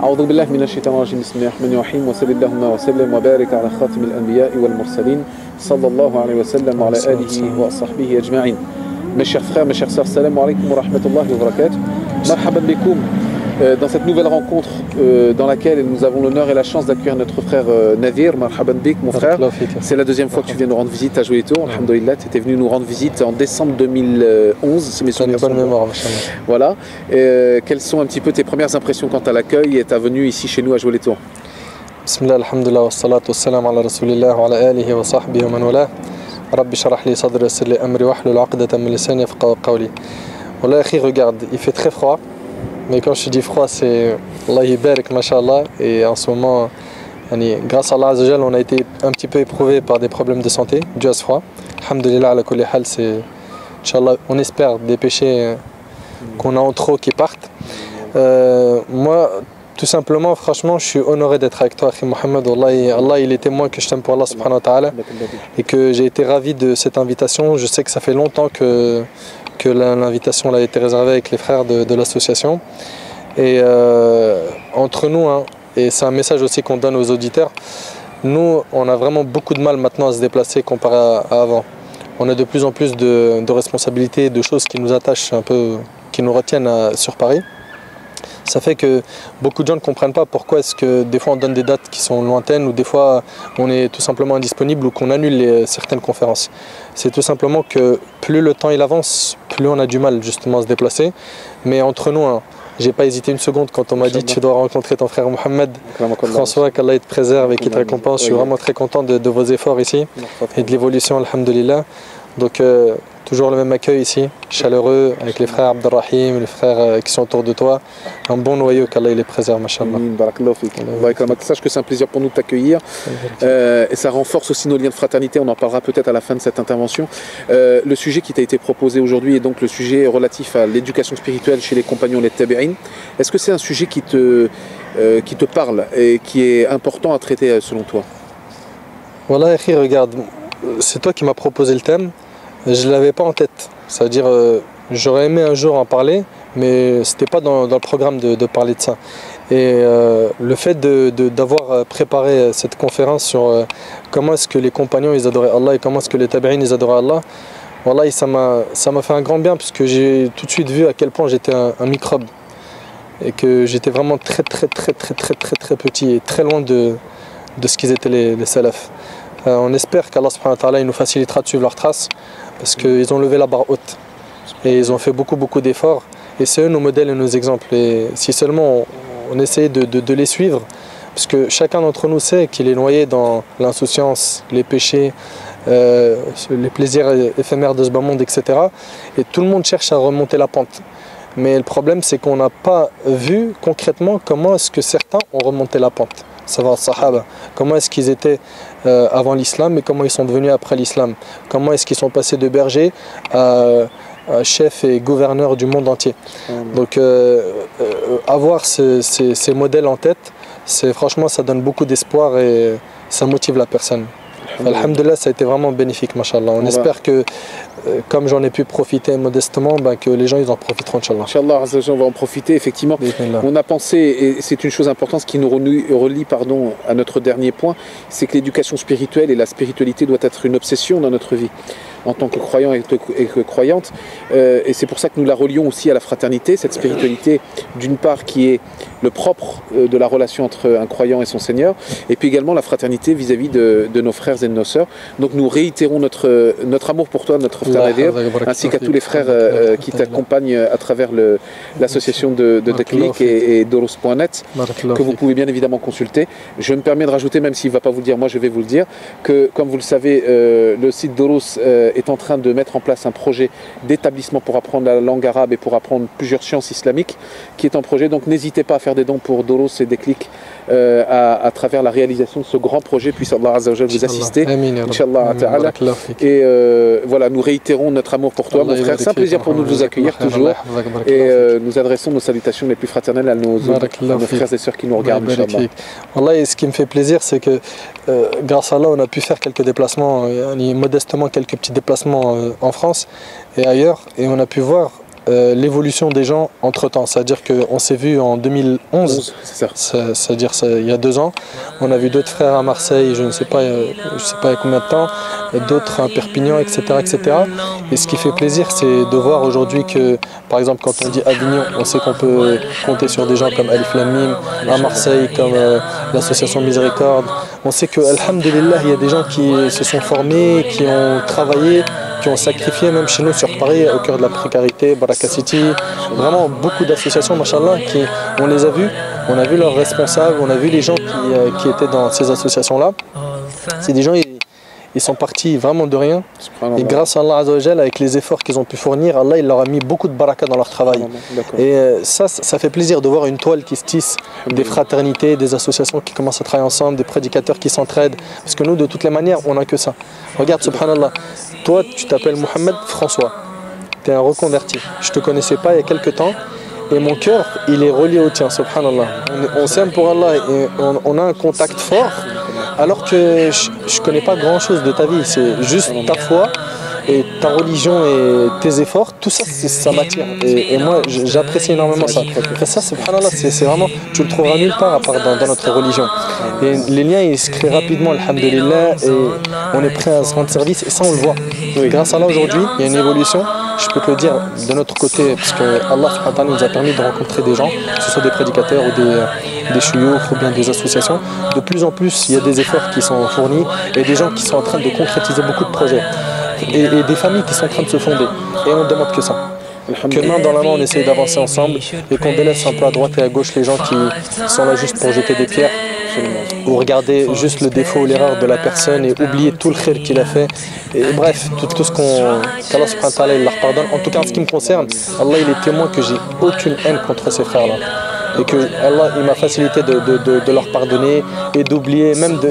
أعوذ بالله من الشيطان الرجيم بسم الله الرحمن الرحيم وصلى اللهم وسلم وبارك على خاتم الأنبياء والمرسلين صلى الله عليه وسلم وعلى آله وصحبه أجمعين. Mes chers frères, mes chères sœurs, salam alaikum wa rahmatullahi wa barakatuh. Marhaban bikoum dans cette nouvelle rencontre dans laquelle nous avons l'honneur et la chance d'accueillir notre frère Nadir. Marhaban bik, mon frère. C'est la deuxième fois que tu viens nous rendre visite à Joyeto. Alhamdulillah, tu étais venu nous rendre visite en décembre 2011, si mes souvenirs sont bons. Voilà. Quelles sont un petit peu tes premières impressions quant à l'accueil et ta venue ici chez nous à Joyeto? Bismillah, alhamdulillah, wa salatu wa salam ala rasulillah wa ala alihi wa sahbihi wa man wala. Rabbi sharah li sadri wa yassir li amri wahlul 'uqdatan min lisani yafqahu qawli. Wallah, akhi, regarde, il fait très froid. Mais quand je dis froid, c'est Allah yibarak, mashallah. Et en ce moment, grâce à Allah Azzawajal, on a été un petit peu éprouvé par des problèmes de santé dû à ce froid. Alhamdulillah, ala kulli hal, c'est, Inch'Allah, on espère des péchés qu'on a en trop qui partent. Moi, tout simplement, franchement, je suis honoré d'être avec toi, Akhi Mohamed. Allah, il est témoin que je t'aime pour Allah subhanahu wa ta'ala et que j'ai été ravi de cette invitation. Je sais que ça fait longtemps que l'invitation a été réservée avec les frères de l'association. Et entre nous, et c'est un message aussi qu'on donne aux auditeurs, nous, on a vraiment beaucoup de mal maintenant à se déplacer comparé à avant. On a de plus en plus de responsabilités, de choses qui nous attachent un peu, qui nous retiennent sur Paris. Ça fait que beaucoup de gens ne comprennent pas pourquoi est-ce que des fois on donne des dates qui sont lointaines ou des fois on est tout simplement indisponible ou qu'on annule certaines conférences. C'est tout simplement que plus le temps il avance, plus on a du mal justement à se déplacer. Mais entre nous, j'ai pas hésité une seconde quand on m'a dit tu dois rencontrer ton frère Mohamed. François, qu'Allah te préserve et qu'il te récompense. Je suis vraiment très content de vos efforts ici et de l'évolution, alhamdulillah. Donc toujours le même accueil ici, chaleureux, avec les frères Abdelrahim, les frères qui sont autour de toi. Un bon noyau, qu'Allah les préserve, mashallah. Sache que c'est un plaisir pour nous de t'accueillir. Et ça renforce aussi nos liens de fraternité, on en parlera peut-être à la fin de cette intervention. Le sujet qui t'a été proposé aujourd'hui est donc le sujet relatif à l'éducation spirituelle chez les compagnons les tabi'in. Est-ce que c'est un sujet qui te parle et qui est important à traiter selon toi? Voilà, Akhi, regarde, c'est toi qui m'as proposé le thème. Je ne l'avais pas en tête, c'est-à-dire j'aurais aimé un jour en parler, mais ce n'était pas dans le programme de parler de ça. Et le fait d'avoir préparé cette conférence sur comment est-ce que les compagnons ils adoraient Allah et comment est-ce que les tabi'in ils adoraient Allah, voilà, ça m'a fait un grand bien puisque j'ai tout de suite vu à quel point j'étais un microbe et que j'étais vraiment très petit et très loin de ce qu'ils étaient les salafs. On espère qu'Allah subhanahu wa ta'ala nous facilitera de suivre leurs traces parce qu'ils ont levé la barre haute et ils ont fait beaucoup d'efforts et c'est eux nos modèles et nos exemples. Et si seulement on essayait de les suivre, parce que chacun d'entre nous sait qu'il est noyé dans l'insouciance, les péchés, les plaisirs éphémères de ce bas monde, etc. Et tout le monde cherche à remonter la pente. Mais le problème c'est qu'on n'a pas vu concrètement comment est-ce que certains ont remonté la pente. Savoir Sahaba, comment est-ce qu'ils étaient avant l'islam et comment ils sont devenus après l'islam, comment est-ce qu'ils sont passés de berger à chef et gouverneur du monde entier. Donc avoir ces modèles en tête, franchement ça donne beaucoup d'espoir et ça motive la personne. Alhamdulillah, ça a été vraiment bénéfique, mashallah. On espère que, comme j'en ai pu profiter modestement, que les gens ils en profiteront, inshallah. Inch'Allah, on va en profiter, effectivement. On a pensé, et c'est une chose importante, ce qui nous relie à notre dernier point, c'est que l'éducation spirituelle et la spiritualité doit être une obsession dans notre vie, en tant que croyant et que croyante. Et c'est pour ça que nous la relions aussi à la fraternité, cette spiritualité, d'une part, qui est le propre de la relation entre un croyant et son Seigneur, et puis également la fraternité vis-à-vis de nos frères et de nos sœurs. Donc nous réitérons notre amour pour toi, notre frère Tabadir, ainsi qu'à tous les frères qui t'accompagnent à travers l'association de Déclic et Doros.net, que vous pouvez bien évidemment consulter. Je me permets de rajouter, même s'il ne va pas vous le dire, moi je vais vous le dire, que comme vous le savez, le site Doros est en train de mettre en place un projet d'établissement pour apprendre la langue arabe et pour apprendre plusieurs sciences islamiques, qui est en projet. Donc n'hésitez pas à faire des dons pour Doros et Déclic à travers la réalisation de ce grand projet. Puisse Allah Azza wa Jal vous assister. Inch'Allah ta'ala. Et voilà, nous réitérons notre amour pour toi, mon frère. C'est un plaisir pour nous de vous accueillir toujours. Et nous adressons nos salutations les plus fraternelles à nos frères et sœurs qui nous regardent. Wallah, ce qui me fait plaisir, c'est que grâce à Allah, on a pu faire quelques déplacements, modestement quelques petits déplacements en France et ailleurs, et on a pu voir l'évolution des gens entre temps. C'est-à-dire qu'on s'est vu en 2011, c'est-à-dire il y a 2 ans. On a vu d'autres frères à Marseille, je ne sais pas il y a combien de temps, d'autres à Perpignan, etc., etc. Et ce qui fait plaisir, c'est de voir aujourd'hui que, par exemple, quand on dit Avignon, on sait qu'on peut compter sur des gens comme Alif Lam Mim, à Marseille, comme l'association Miséricorde. On sait que, alhamdulillah, il y a des gens qui se sont formés, qui ont travaillé, qui ont sacrifié, même chez nous sur Paris, au cœur de la précarité, Baraka City, vraiment beaucoup d'associations, machallah, on les a vus, on a vu leurs responsables, on a vu les gens qui étaient dans ces associations-là. C'est des gens, ils sont partis vraiment de rien, et grâce à Allah Azza wa Jal, avec les efforts qu'ils ont pu fournir, Allah il leur a mis beaucoup de baraka dans leur travail. Et ça fait plaisir de voir une toile qui se tisse, des fraternités, des associations qui commencent à travailler ensemble, des prédicateurs qui s'entraident, parce que nous, de toutes les manières, on n'a que ça. Regarde, subhanallah, toi tu t'appelles Mohamed François, tu es un reconverti, je te connaissais pas il y a quelques temps, et mon cœur il est relié au tien, subhanallah. On s'aime pour Allah et on a un contact fort, alors que je connais pas grand chose de ta vie, c'est juste ta foi et ta religion et tes efforts, tout ça, ça m'attire. Et moi, j'apprécie énormément ça. Et ça, subhanallah, c'est vraiment, tu le trouveras nulle part à part dans notre religion. Et les liens, ils se créent rapidement, alhamdulillah, et on est prêt à se rendre service, et ça, on le voit. Grâce à Allah, aujourd'hui, il y a une évolution. Je peux te le dire de notre côté, parce que Allah subhanahu wa ta'ala nous a permis de rencontrer des gens, que ce soit des prédicateurs ou des chouyoukh ou bien des associations. De plus en plus, il y a des efforts qui sont fournis et des gens qui sont en train de concrétiser beaucoup de projets. Et des familles qui sont en train de se fonder. Et on ne demande que ça. Que main dans la main, on essaye d'avancer ensemble et qu'on délaisse un peu à droite et à gauche les gens qui sont là juste pour jeter des pierres ou regarder juste le défaut ou l'erreur de la personne et oublier tout le khir qu'il a fait. Et bref, tout ce qu'Allah subhanahu wa ta'ala leur pardonne. En tout cas, en ce qui me concerne, Allah il est témoin que j'ai aucune haine contre ces frères-là. Et que Allah il m'a facilité de leur pardonner et d'oublier même de...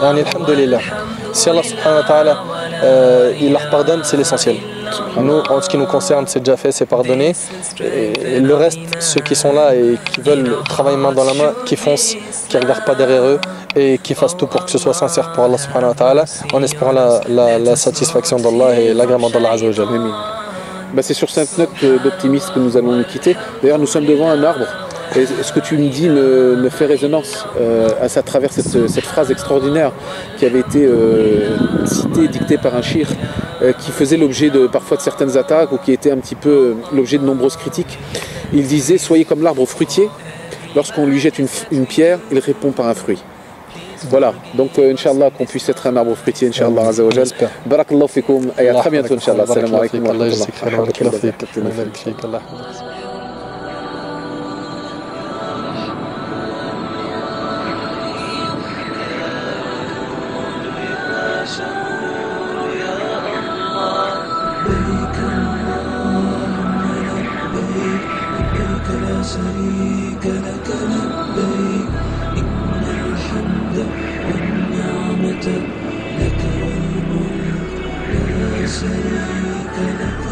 Alhamdulillah. Si Allah subhanahu wa ta'ala il leur pardonne, c'est l'essentiel. Nous, en ce qui nous concerne, c'est déjà fait, c'est pardonné. Et le reste, ceux qui sont là et qui veulent travailler main dans la main, qui foncent, qui ne regardent pas derrière eux et qui fassent tout pour que ce soit sincère pour Allah subhanahu wa ta'ala, en espérant la satisfaction d'Allah et l'agrément d'Allah Azza wa Jal. C'est sur cette note d'optimisme que nous allons nous quitter. D'ailleurs, nous sommes devant un arbre. Et ce que tu me dis me fait résonance à travers cette phrase extraordinaire qui avait été citée, dictée par un shir qui faisait l'objet parfois de certaines attaques ou qui était un petit peu l'objet de nombreuses critiques. Il disait « Soyez comme l'arbre fruitier, lorsqu'on lui jette une pierre, il répond par un fruit ». Voilà, donc Inch'Allah qu'on puisse être un arbre fruitier, Inch'Allah Azza wa Jal. Barakallahu fikoum, et à très bientôt Inch'Allah. Assalamu alaikum wa rahmatullah. شريك لك لبيك إن الحمد والنعمة لك والملك لا شريك لك